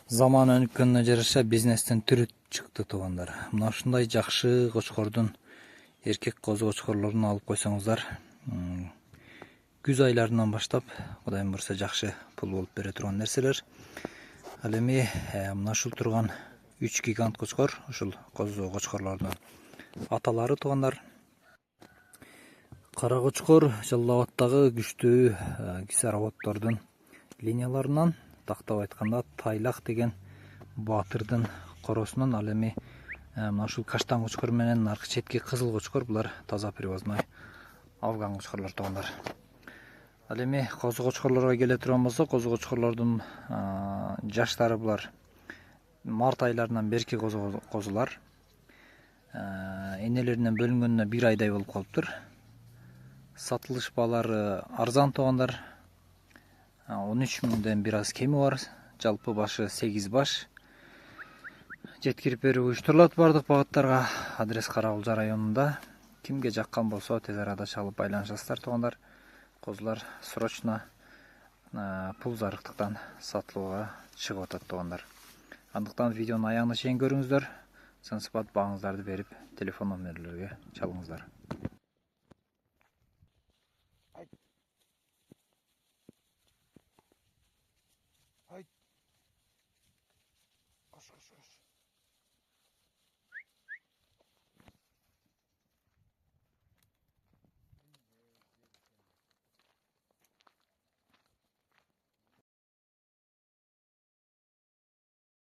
Zaman өнүккөнүнө жараша бизнестен түрү чыкты туугандар. Мына ушундай жакшы кочкордун эркек козу кочкорлорун алып койсоңуздар, күз айларынан баштап Кудайым бурса жакшы пул болуп бере турган нерселер. Ал эми мына ушул турган 3 гигант кочкор, ушул козу кочкорлордун аталары туугандар. Кара кочкор Жалал Абадтагы күчтүү кислороддордун линияларынан, тактап айтканда Тайлак деген баатырдын коросунан. Ал эми мына ушул каштан кочкор менен аркы четки кызыл кочкор, булар таза привозной афган кочкорлор туугандар. Ал эми козу кочкорлорго келе турган болсок, козу кочкорлордун жаштары булар март айларынан берки козулар. Энелеринен бөлүнгөнүнө 1 айдай болуп калыптыр. Сатылыш баалары арзан туугандар. 13 миңден бир аз кеми бар. Жалпы башы 8 баш. Жеткирип берүү уюштурулат бардык багыттарга. Адрес Каракулжа районунда. Кимге жаккан болсо тез арада чалып байланышасыздар туугандар. Козулар срочно пул зарыктыктан сатылууга чыгып атат туугандар. Андыктан видеонун аягына чейин көрүңүздөр. Сын сыпат бааңыздарды берип, телефон номерлерге чалыңыздар.